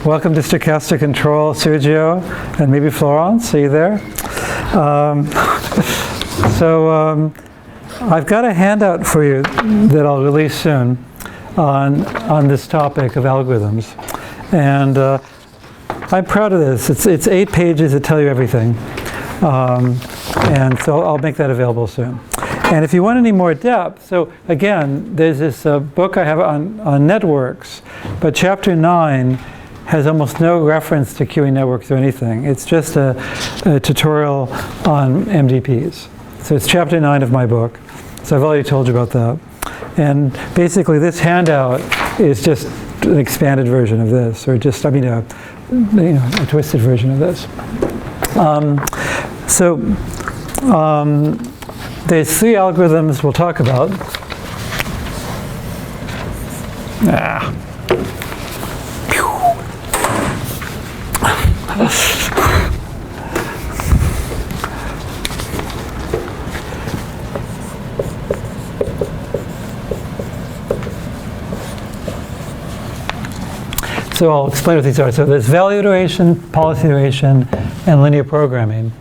Welcome to Stochastic Control, Sergio, and maybe Florence. Are you there? I've got a handout for you that I'll release soon on this topic of algorithms. And I'm proud of this. It's 8 pages that tell you everything. And so I'll make that available soon. And if you want any more depth, so again, there's this book I have on networks, but chapter 9 has almost no reference to queuing networks or anything. It's just a tutorial on MDPs. So it's chapter 9 of my book. So I've already told you about that. And basically this handout is just an expanded version of this, or just, a twisted version of this. There's 3 algorithms we'll talk about. So I'll explain what these are. So there's value iteration, policy iteration, and linear programming.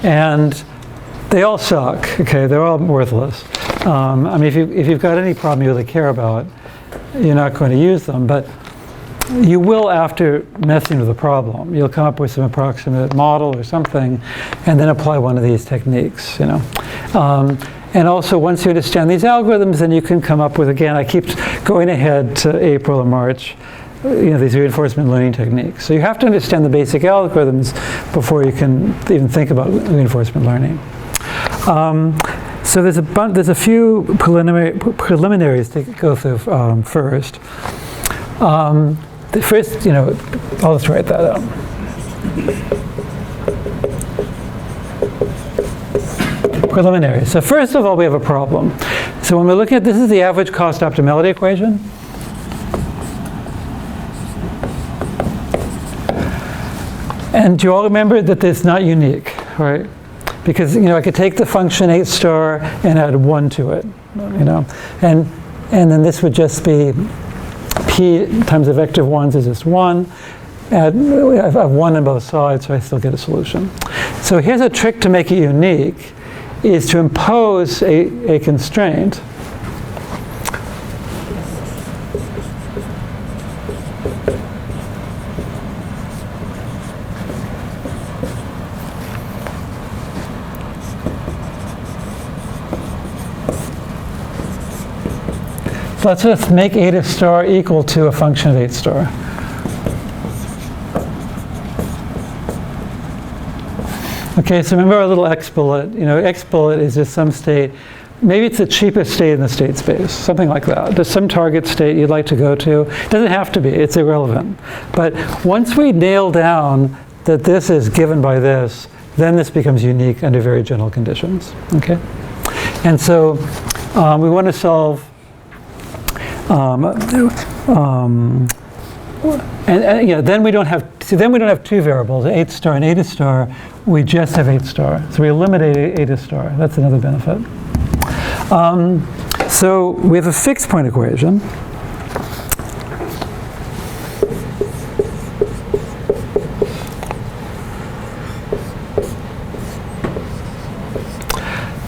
And they all suck, okay? They're all worthless. If you've got any problem you really care about, you're not going to use them. But you will after messing with the problem. You'll come up with some approximate model or something, and then apply one of these techniques, And also, once you understand these algorithms, then you can come up with, again, I keep going ahead to April or March, these reinforcement learning techniques. So you have to understand the basic algorithms before you can even think about reinforcement learning. So there's a few preliminaries to go through first. First, I'll just write that out. Preliminary. So first of all, we have a problem. So when we're looking at, this is the average cost optimality equation. And do you all remember that it's not unique, right? Because I could take the function 8 star and add 1 to it, and then this would just be p times the vector of 1s is just 1. I have 1 on both sides, so I still get a solution. So here's a trick to make it unique, is to impose a constraint. Let's just make 8 star equal to a function of 8 star. Okay, so remember our little x bullet. X bullet is just some state. Maybe it's the cheapest state in the state space, something like that. There's some target state you'd like to go to. It doesn't have to be, it's irrelevant. But once we nail down that this is given by this, then this becomes unique under very general conditions, okay? And so we want to solve then we don't have 2 variables, 8 star and 8 star. We just have 8 star. So we eliminate 8 star. That's another benefit. So we have a fixed point equation.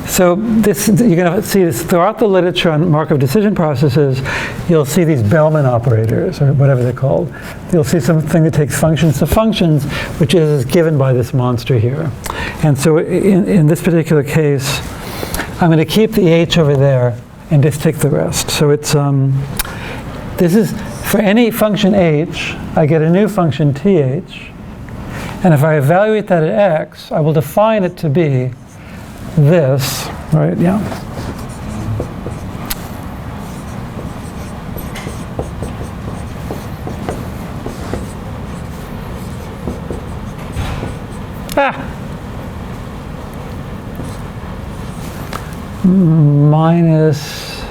So you're going to see this throughout the literature on Markov decision processes. You'll see these Bellman operators, or whatever they're called. You'll see something that takes functions to functions, which is given by this monster here. And so in this particular case, I'm going to keep the h over there and just take the rest. So it's this is for any function h, I get a new function th, and if I evaluate that at x, I will define it to be this, right? Yeah. Minus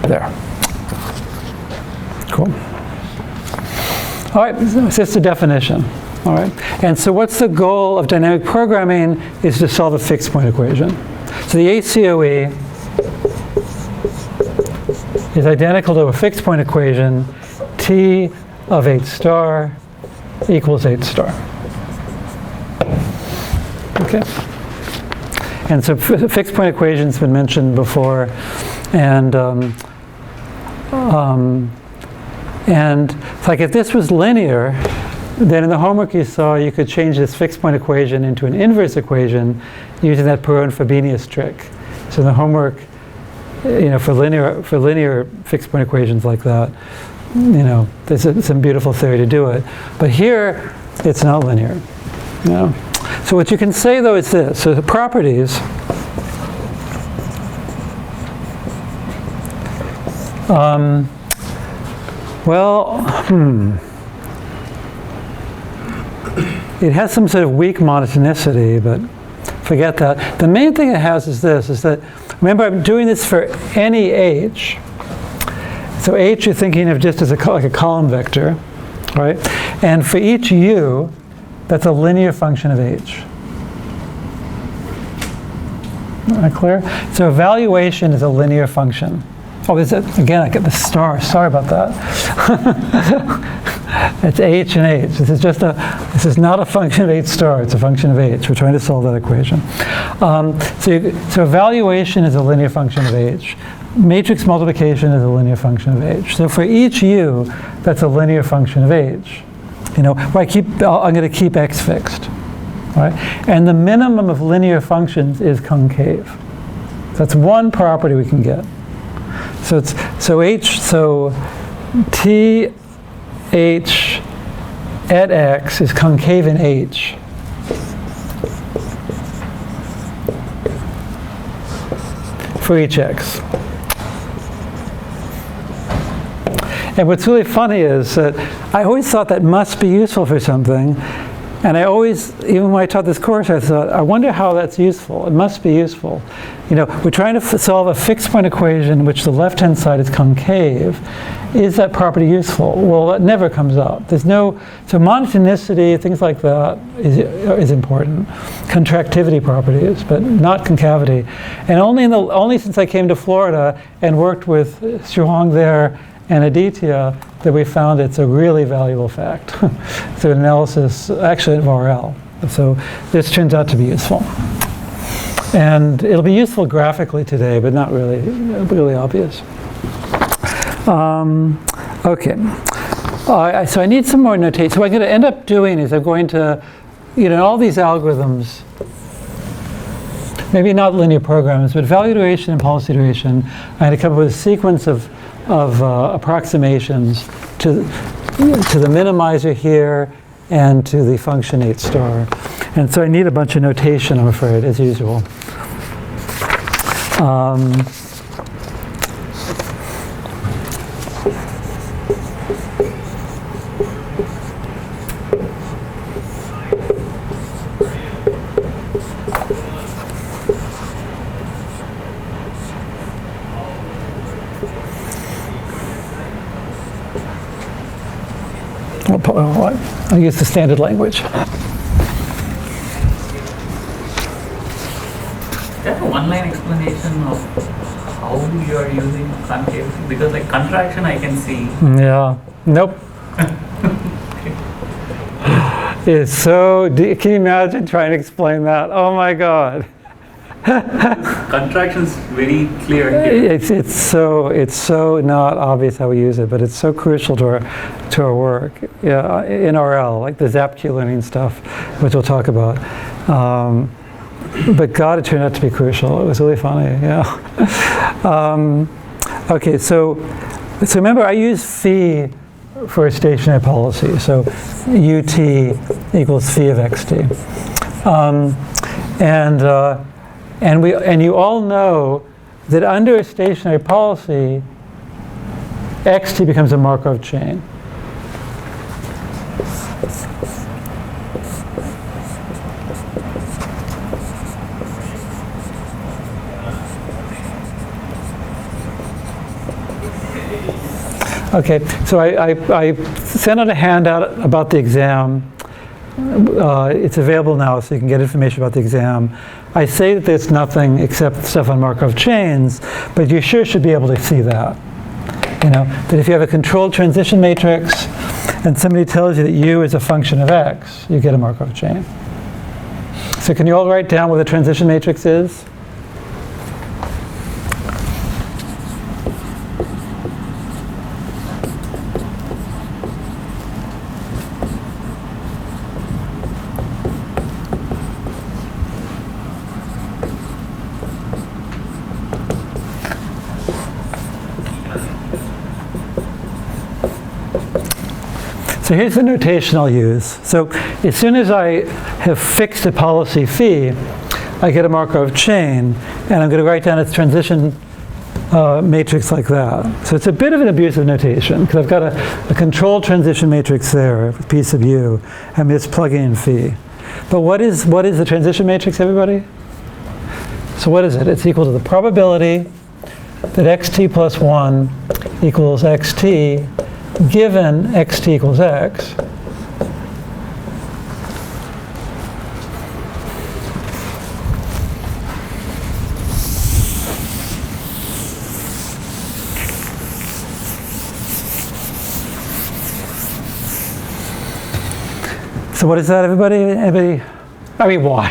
there. Cool. All right, it's just a definition. All right, and so what's the goal of dynamic programming is to solve a fixed point equation. So the ACOE is identical to a fixed point equation, T of H star equals H star. Okay. And so fixed point equation's been mentioned before, and like if this was linear, then in the homework you saw you could change this fixed point equation into an inverse equation using that Perron-Frobenius trick. So in the homework, for linear fixed point equations like that, there's some beautiful theory to do it. But here, it's not linear. So what you can say though is this: so the properties. It has some sort of weak monotonicity, but forget that. The main thing it has is this: is that remember I'm doing this for any h. So h you're thinking of just as like a column vector, right? And for each u, that's a linear function of h. Am I clear? So evaluation is a linear function. Oh, again, I get the star. Sorry about that. It's h and h. This is not a function of h star. It's a function of h. We're trying to solve that equation. So evaluation is a linear function of h. Matrix multiplication is a linear function of h. So for each u, that's a linear function of h. I'm going to keep x fixed, right? And the minimum of linear functions is concave. That's one property we can get. So T h at x is concave in h. For each x. And what's really funny is that I always thought that must be useful for something. And I always, even when I taught this course, I thought, I wonder how that's useful. It must be useful. We're trying to solve a fixed point equation in which the left-hand side is concave. Is that property useful? Well, it never comes up. So monotonicity, things like that is important. Contractivity properties, but not concavity. And only since I came to Florida and worked with Shuhong there and Aditya that we found it's a really valuable fact. So analysis, actually of RL. So this turns out to be useful. And it'll be useful graphically today, but not really obvious. Okay. So I need some more notation. So what I'm going to end up doing is I'm going to, all these algorithms, maybe not linear programs, but value iteration and policy iteration, I had to come up with a sequence of approximations to the minimizer here and to the function H star. And so I need a bunch of notation, I'm afraid, as usual. I'll use the standard language. Is there a one-line explanation of how you are using concave? Because like contraction I can see. Yeah. Nope. It's so deep. Can you imagine trying to explain that? Oh my God. Contraction is very clear here. It's so not obvious how we use it, but it's so crucial to our work. Yeah, in RL, like the Zapq learning stuff, which we'll talk about. But God, it turned out to be crucial. It was really funny. Yeah. Okay, so remember, I use phi for a stationary policy. So ut equals phi of xt. And you all know that under a stationary policy, xt becomes a Markov chain. Okay, so I sent out a handout about the exam. It's available now, so you can get information about the exam. I say that there's nothing except stuff on Markov chains, but you sure should be able to see that. that if you have a controlled transition matrix and somebody tells you that U is a function of X, you get a Markov chain. So can you all write down what the transition matrix is? So here's the notation I'll use. So as soon as I have fixed a policy phi, I get a Markov chain, and I'm going to write down its transition matrix like that. So it's a bit of an abusive notation, because I've got a controlled transition matrix there, a P sub U, and I'm just plugging in phi. But what is the transition matrix, everybody? So what is it? It's equal to the probability that xt plus 1 equals xt given xt equals x. So what is that, everybody? Anybody? I mean, why?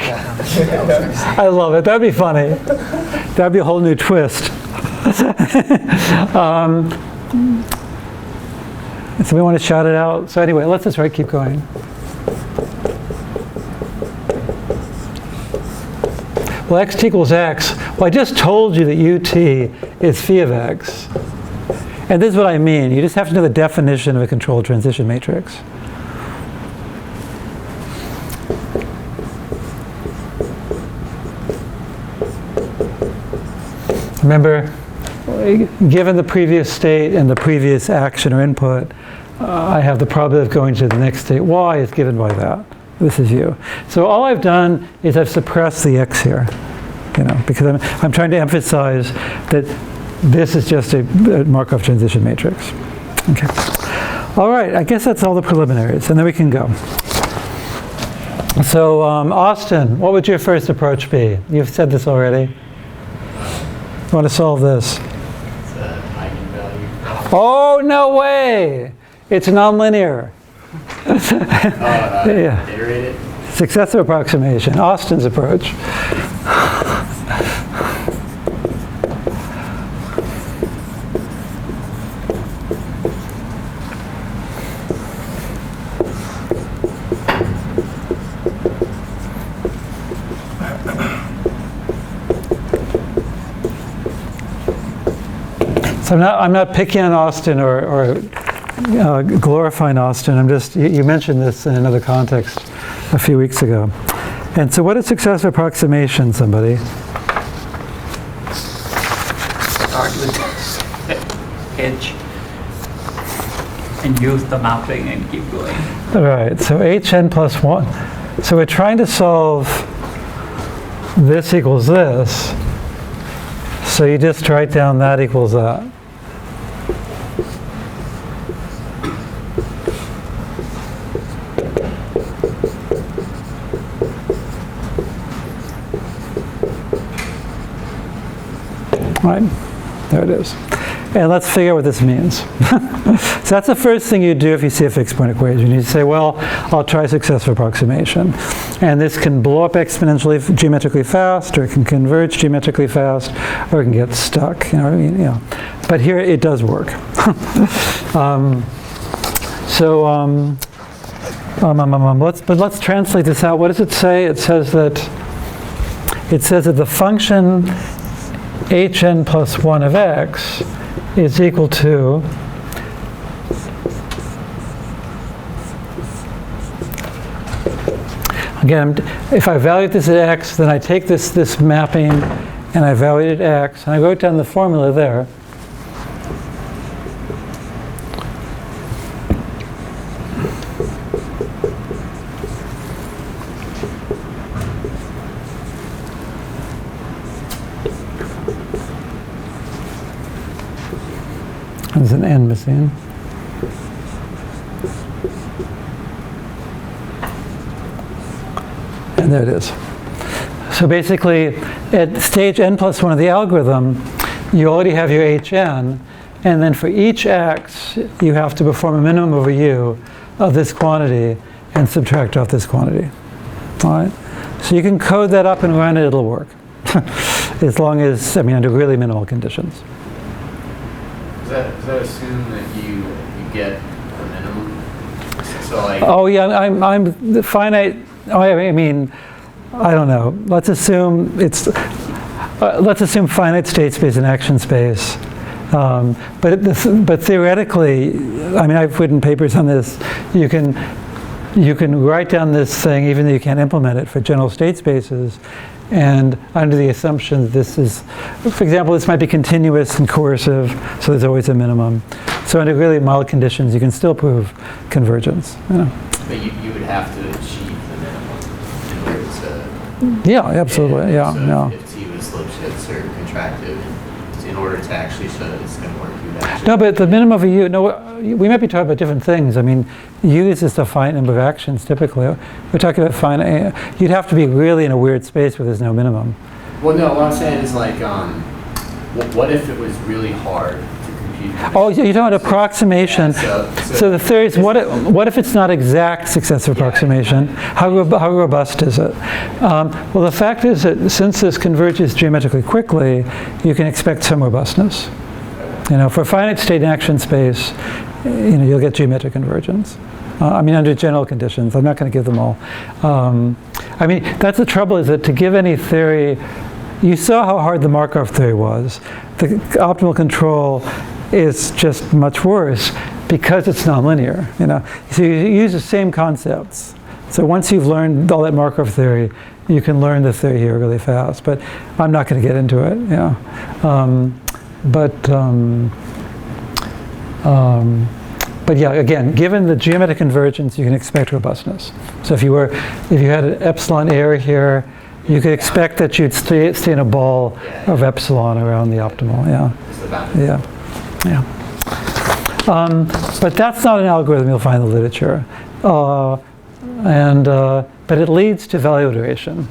I love it. That'd be funny. That'd be a whole new twist. So we want to shout it out. So anyway, let's just keep going. Well, xt equals x. Well, I just told you that ut is phi of x. And this is what I mean. You just have to know the definition of a controlled transition matrix. Remember, given the previous state and the previous action or input, I have the probability of going to the next state. Y is given by that. This is U. So all I've done is I've suppressed the x here, because I'm trying to emphasize that this is just a Markov transition matrix. Okay. All right. I guess that's all the preliminaries, and then we can go. So Austin, what would your first approach be? You've said this already. You want to solve this? Oh, no way! It's nonlinear. Yeah. Iterated? Successive approximation, Austin's approach. So I'm not picking on Austin or glorifying Austin. I'm just, you mentioned this in another context a few weeks ago. And so what is successive approximation, somebody? Start with H and use the mapping and keep going. All right, so hn plus 1. So we're trying to solve this equals this. So you just write down that equals that. Right, there it is. And let's figure out what this means. So that's the first thing you do if you see a fixed point equation. You say, well, I'll try successive approximation. And this can blow up exponentially geometrically fast, or it can converge geometrically fast, or it can get stuck. But here it does work. Let's translate this out. What does it say? It says that the function hn plus 1 of x is equal to again, if I value this at x, then I take this mapping and I value it at x, and I wrote down the formula there. There's an n missing. And there it is. So basically, at stage n plus 1 of the algorithm, you already have your hn, and then for each x, you have to perform a minimum over u of this quantity and subtract off this quantity. All right? So you can code that up and run it, it'll work. As long as, I mean, under really minimal conditions. Does that assume that you get a minimum? So like. Oh yeah, I'm the finite. Oh, I mean, I don't know. Let's assume it's. Let's assume finite state space and action space. But theoretically, I mean, I've written papers on this. You can write down this thing even though you can't implement it for general state spaces, and under the assumption that this is, for example, this might be continuous and coercive, so there's always a minimum. So under really mild conditions, you can still prove convergence. You know. But you would have to achieve the minimum in order to. Yeah, absolutely. Yeah, so yeah. If T was slope shifts or contractive, in order to actually show that it's going to work, you would actually. No, but the minimum of a U, no, we might be talking about different things. I mean, U is just a finite number of actions typically. We're talking about finite, you'd have to be really in a weird space where there's no minimum. Well, no, what I'm saying is like, what if it was really hard to compute? Oh, you're talking about approximation. Yeah, so the theory is, what if it's not exact successive approximation? How robust is it? Well, the fact is that since this converges geometrically quickly, you can expect some robustness. You know, for finite state and action space, you know, you'll get geometric convergence. I mean, under general conditions. I'm not going to give them all. I mean, that's the trouble, is that to give any theory, you saw how hard the Markov theory was. The optimal control is just much worse because it's nonlinear. You know, so you use the same concepts. So once you've learned all that Markov theory, you can learn the theory here really fast. But I'm not going to get into it. Yeah, but yeah, again, given the geometric convergence, you can expect robustness. So if you had an epsilon error here, you could expect that you'd stay in a ball of epsilon around the optimal. Yeah, yeah. But that's not an algorithm you'll find in the literature, but it leads to value iteration.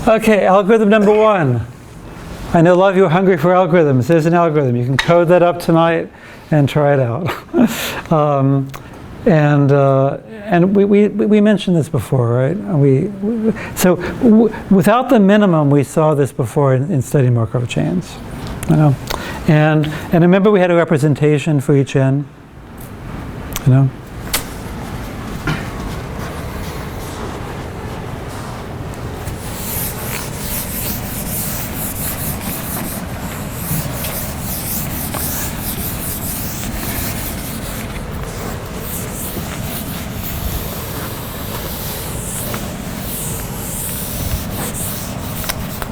Okay, algorithm number one. I know a lot of you are hungry for algorithms. There's an algorithm. You can code that up tonight and try it out. And we mentioned this before, right? Without the minimum, we saw this before in studying Markov chains. You know? And remember we had a representation for each n. You know?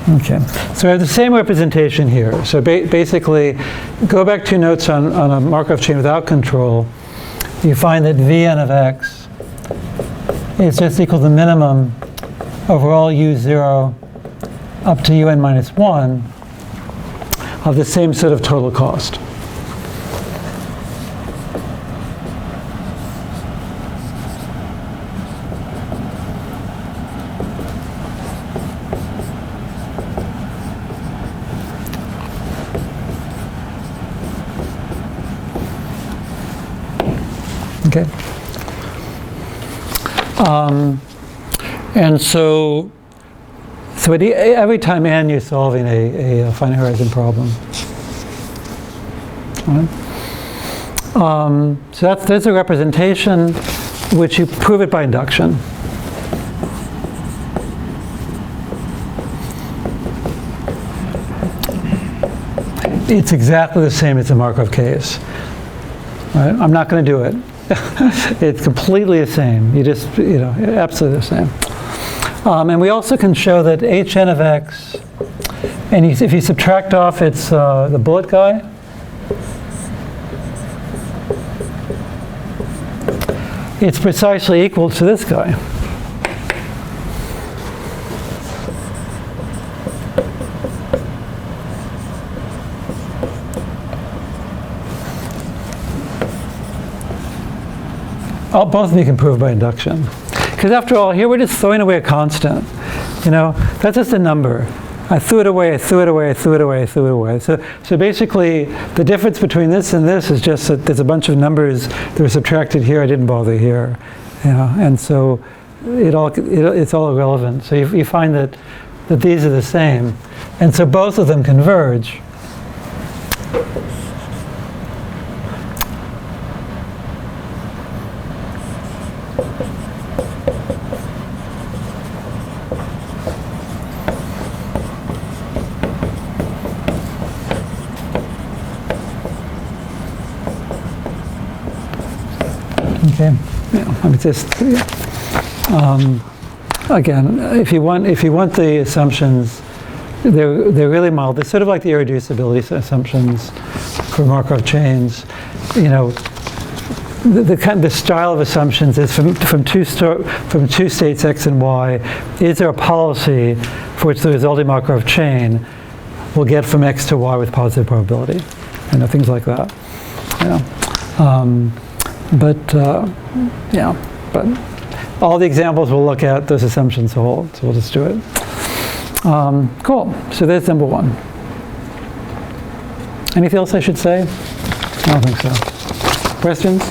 Okay, so I have the same representation here. So basically, go back to your notes on a Markov chain without control. You find that Vn of x is just equal to the minimum over all u0 up to un minus 1 of the same sort of total cost. Okay. And so every time n, you're solving a finite horizon problem. All right. So there's a representation which you prove it by induction. it's exactly the same as the Markov case. Right? I'm not going to do it. It's completely the same. You just, absolutely the same. And we also can show that hn of x, and if you subtract off its the bullet guy, it's precisely equal to this guy. Both of them you can prove by induction. Because after all, here we're just throwing away a constant. That's just a number. I threw it away, I threw it away, I threw it away, I threw it away. So basically, the difference between this and this is just that there's a bunch of numbers that were subtracted here, I didn't bother here. And so it's all irrelevant. So you find that these are the same. And so both of them converge. Okay, let me just again, if you want the assumptions, they're really mild. They're sort of like the irreducibility assumptions for Markov chains. The style of assumptions is from two states x and y. Is there a policy for which the resulting Markov chain will get from x to y with positive probability? Things like that. But all the examples we'll look at, those assumptions hold, so we'll just do it. Cool, so there's number one. Anything else I should say? I don't think so. Questions?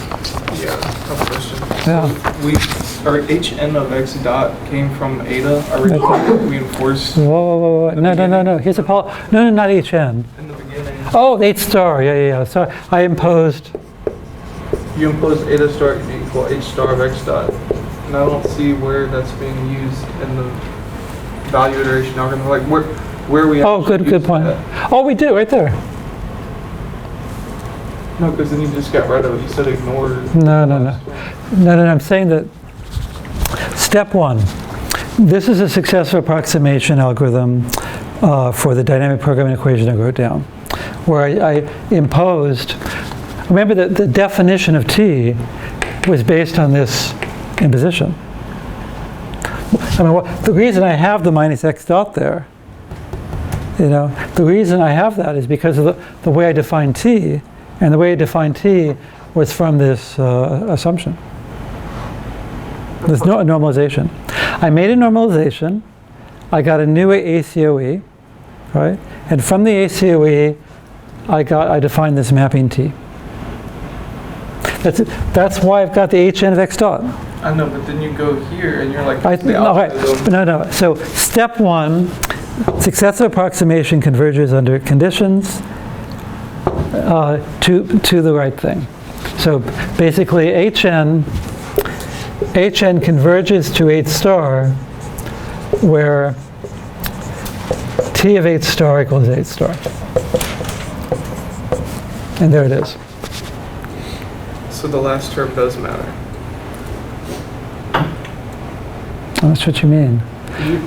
Yeah, I have a question. Yeah. Our hn of x dot came from eta. Are we reinforced Whoa. No. Here's a no, not hn. in the beginning? Oh, 8 star, yeah. So I imposed. You impose eta star equal h star of x dot. And I don't see where that's being used in the value iteration algorithm. Like where are we? Oh, good point. That? Oh, we do, right there. No, because then you just got rid of it. You said ignore. No. I'm saying that step one, this is a successive approximation algorithm for the dynamic programming equation I wrote down, where I imposed. Remember that the definition of T was based on this imposition. The reason I have the minus x dot there, the reason I have that is because of the way I define T, and the way I defined T was from this assumption. There's no normalization. I made a normalization, I got a new ACOE, right? And from the ACOE, I defined this mapping T. That's why I've got the hn of x dot. I know, but then you go here and you're like, No. So step one, successive approximation converges under conditions to the right thing. So basically hn converges to 8 star where T of 8 star equals 8 star. And there it is. So the last term does matter. That's what you mean.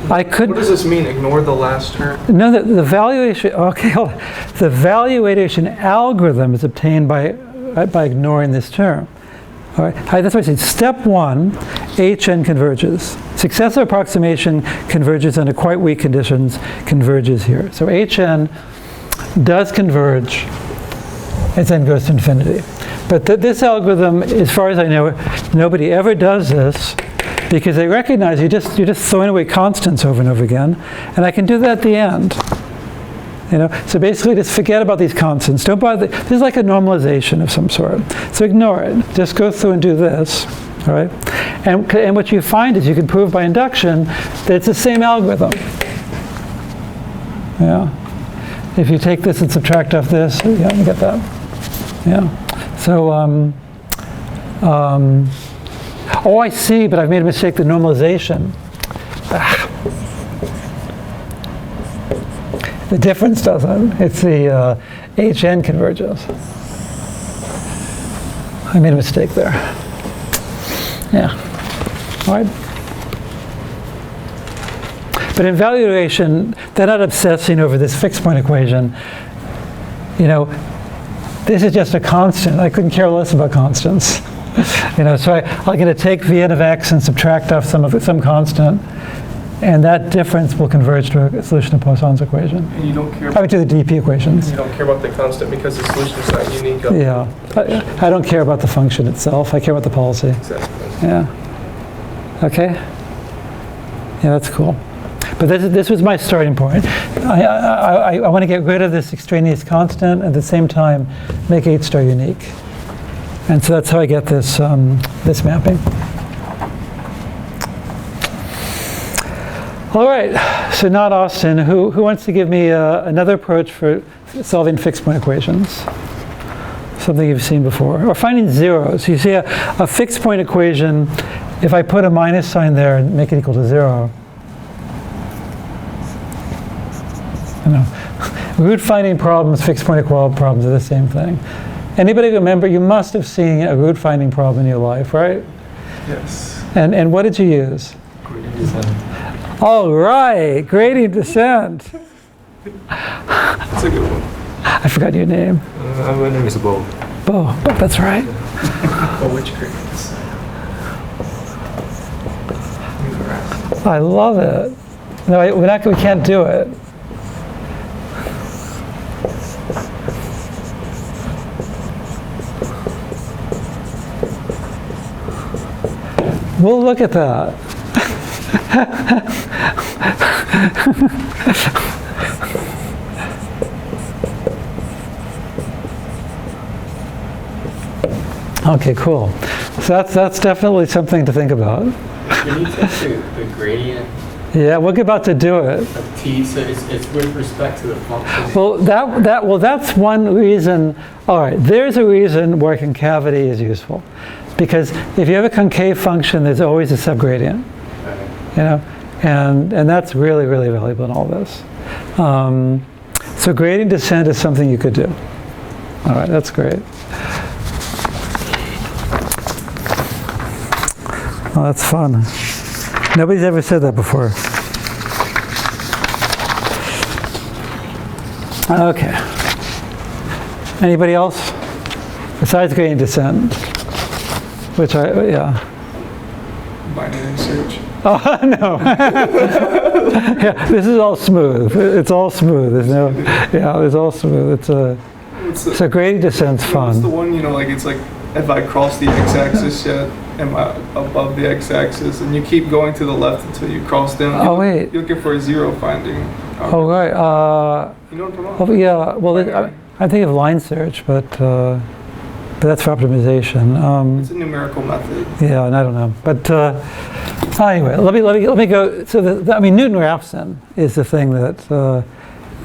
What does this mean? Ignore the last term? No, the valuation. Okay, hold on. The valuation algorithm is obtained by ignoring this term. All right. That's why I said step one, hn converges. Successive approximation converges under quite weak conditions. Converges here. So hn does converge, and then goes to infinity. But this algorithm, as far as I know, nobody ever does this because they recognize you're just throwing away constants over and over again, and I can do that at the end. So basically, just forget about these constants. Don't bother. This is like a normalization of some sort. So ignore it. Just go through and do this. All right. And what you find is you can prove by induction that it's the same algorithm. Yeah. If you take this and subtract off this, yeah, you get that. Yeah. So, oh, I see, but I've made a mistake, the normalization. The difference doesn't. It's the HN converges. I made a mistake there. Yeah. All right. But in value iteration, they're not obsessing over this fixed point equation. You know, this is just a constant. I couldn't care less about constants. You know, so I'm going to take Vn of x and subtract off some constant, and that difference will converge to a solution of Poisson's equation. And you don't care. I mean, to the DP equations. You don't care about the constant because the solution is not unique. Yeah, I don't care about the function itself. I care about the policy. Exactly. Yeah. Okay. Yeah, that's cool. But this was my starting point. I want to get rid of this extraneous constant, and at the same time make H star unique. And so that's how I get this this mapping. All right. So not Austin. Who wants to give me another approach for solving fixed point equations? Something you've seen before, or finding zeros. You see a fixed point equation. If I put a minus sign there and make it equal to 0. Root finding problems, fixed point equality problems are the same thing. Anybody remember? You must have seen a root finding problem in your life, right? Yes. And what did you use? Gradient descent. All right, gradient descent. That's a good one. I forgot your name. My name is Bo. Bo, that's right. Oh, which gradient descent? I love it. No, we can't do it. We'll look at that. Okay, cool. So that's definitely something to think about. Can you take the gradient Yeah, we're about to do it. of t, so it's with respect to the function? Well, that's one reason. All right, there's a reason why concavity is useful, because if you have a concave function, there's always a subgradient. Okay. You know, and that's really, really valuable in all this. So gradient descent is something you could do. All right, that's great. Oh, that's fun. Nobody's ever said that before. Okay. Anybody else? Besides gradient descent, which yeah. Binary search. Oh, no. Yeah, this is all smooth. It's all smooth. There's no, yeah, it's all smooth. So gradient descent's What's the fun. one, like it's like, if I cross the x-axis yet, am I above the x-axis? And you keep going to the left until you cross down. Oh, wait. You're looking for a zero finding. Oh, right. You know what I'm talking about? Oh, yeah, well, I think of line search, but that's for optimization. It's a numerical method. Yeah, and I don't know. But anyway, let me go. So I mean, Newton-Raphson is the thing that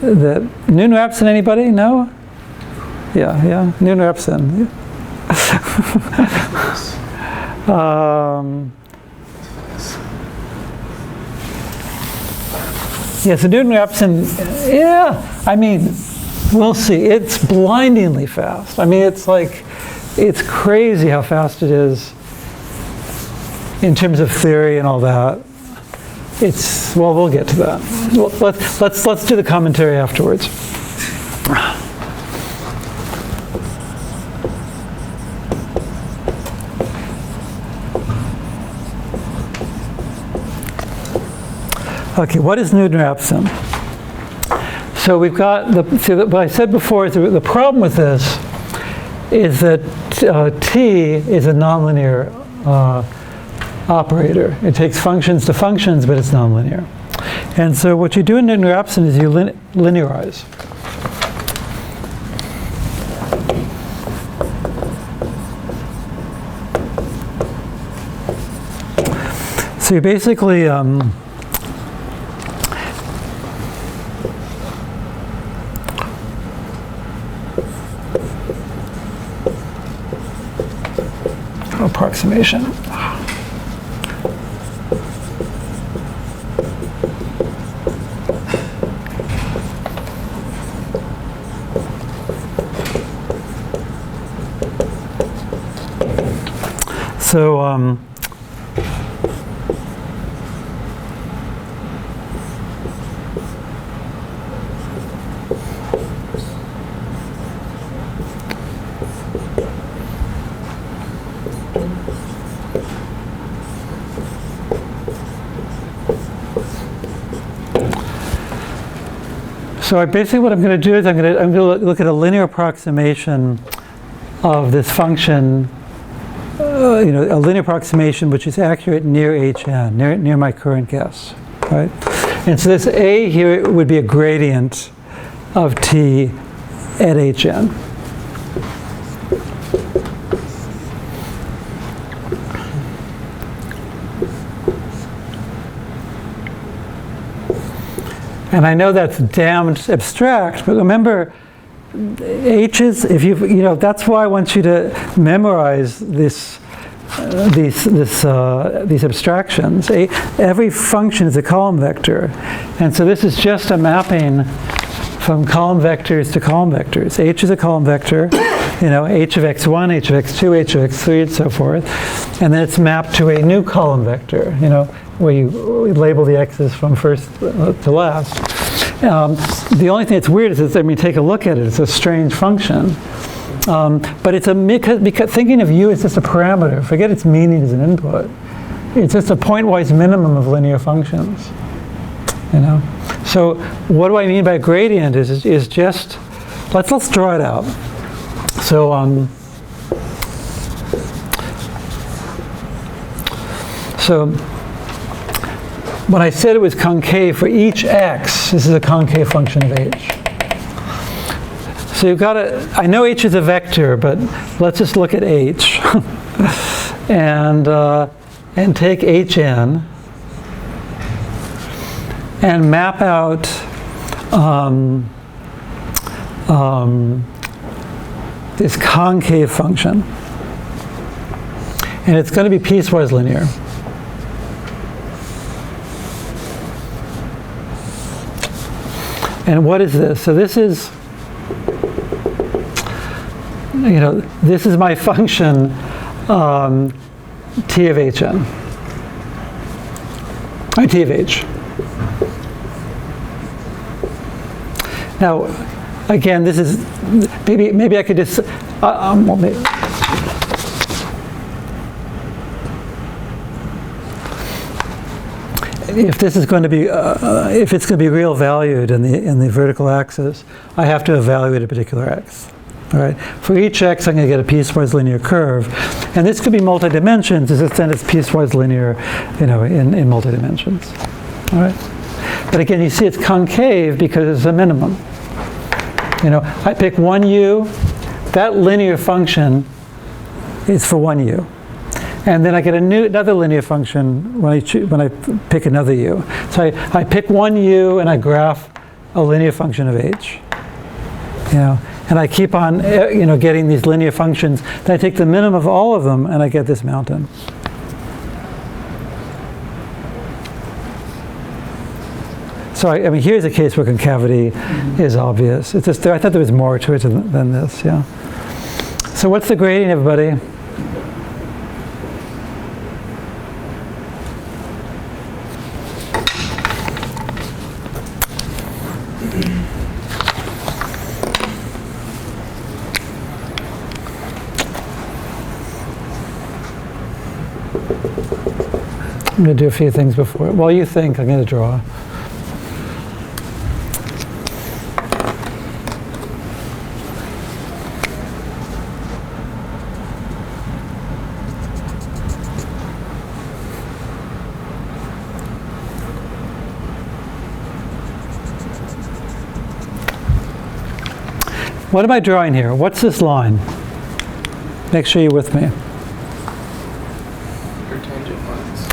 Newton-Raphson. Anybody? No? Yeah, Newton-Raphson. Yeah, so Newton-Raphson. Yeah, I mean, we'll see. It's blindingly fast. I mean, it's crazy how fast it is in terms of theory and all that. Well, we'll get to that. Let's do the commentary afterwards. Okay, what is Newton-Raphson? So we've got what I said before is the problem with this is that T is a nonlinear operator. It takes functions to functions, but it's nonlinear. And so what you do in Newton-Raphson is you linearize. So you basically approximation. So basically what I'm going to do is I'm going to look at a linear approximation of this function, a linear approximation which is accurate near hn, near my current guess, right? And so this a here would be a gradient of t at hn. And I know that's damned abstract, but remember, h's, that's why I want you to memorize these abstractions. Every function is a column vector. And so this is just a mapping from column vectors to column vectors. H is a column vector, h of x1, h of x2, h of x3, and so forth. And then it's mapped to a new column vector, where you label the x's from first to last. The only thing that's weird is take a look at it. It's a strange function. But it's because thinking of u as just a parameter, forget its meaning as an input. It's just a pointwise minimum of linear functions. So what do I mean by gradient is just, let's draw it out. So when I said it was concave for each x, this is a concave function of h. So you've got to, I know h is a vector, but let's just look at h and take hn and map out this concave function. And it's going to be piecewise linear. And what is this? So this is, this is my function t of hn, t of h. Now, again, this is, maybe I could just, if this is going to be, if it's going to be real valued in the vertical axis, I have to evaluate a particular x. All right. For each x, I'm going to get a piecewise linear curve, and this could be multi-dimensions. To this extent, it's piecewise linear, in multi-dimensions. All right. But again, you see it's concave because it's a minimum. I pick one u. That linear function is for one u. And then I get another linear function when I pick another u. So I pick one u and I graph a linear function of h. And I keep on getting these linear functions. Then I take the minimum of all of them and I get this mountain. So here's a case where concavity is obvious. It's just I thought there was more to it than this. Yeah. So what's the gradient, everybody? I'm going to do a few things before. While you think, I'm going to draw. What am I drawing here? What's this line? Make sure you're with me. Your tangent lines.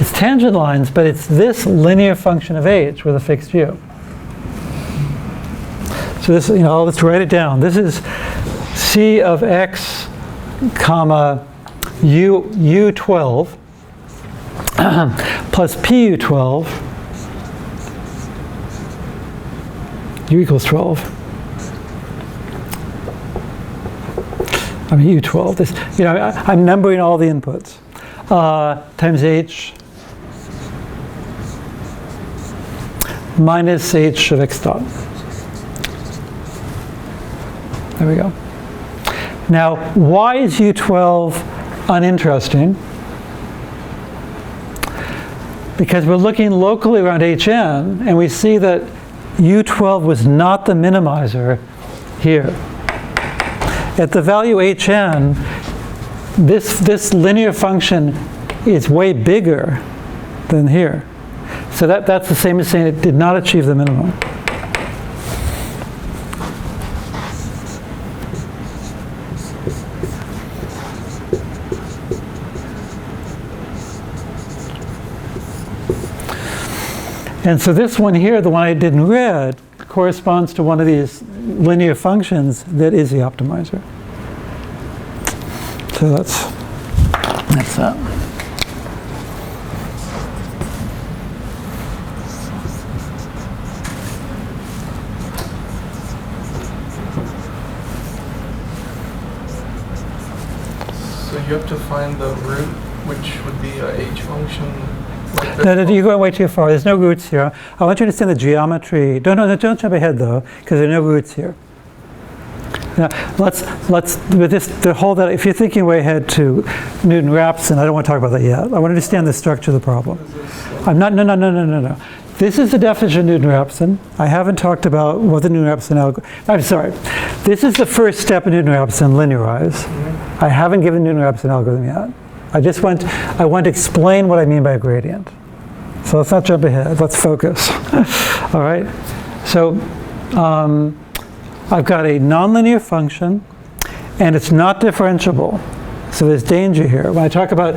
It's tangent lines, but it's this linear function of h with a fixed u. So this, let's write it down. This is c of x, comma, u12 plus pu12, u equals 12. I mean U12, this, I'm numbering all the inputs, times h minus h of x dot. There we go. Now, why is U12 uninteresting? Because we're looking locally around Hn, and we see that U12 was not the minimizer here. At the value Hn, this linear function is way bigger than here. So that's the same as saying it did not achieve the minimum. And so this one here, the one I did in red, corresponds to one of these linear functions that is the optimizer. So that's that. So you have to find the root, which would be a h function. Like this No, one. you're going way too far. There's no roots here. I want you to understand the geometry. Don't jump ahead though, because there are no roots here. Now, let's with this to hold that. If you're thinking way ahead to Newton-Raphson, I don't want to talk about that yet. I want to understand the structure of the problem. I'm not. No. This is the definition of Newton-Raphson. I haven't talked about what the Newton-Raphson algorithm. I'm sorry. This is the first step in Newton-Raphson, linearize. I haven't given Newton-Raphson algorithm yet. I want to explain what I mean by a gradient. So let's not jump ahead. Let's focus. All right. So I've got a nonlinear function, and it's not differentiable. So there's danger here. When I talk about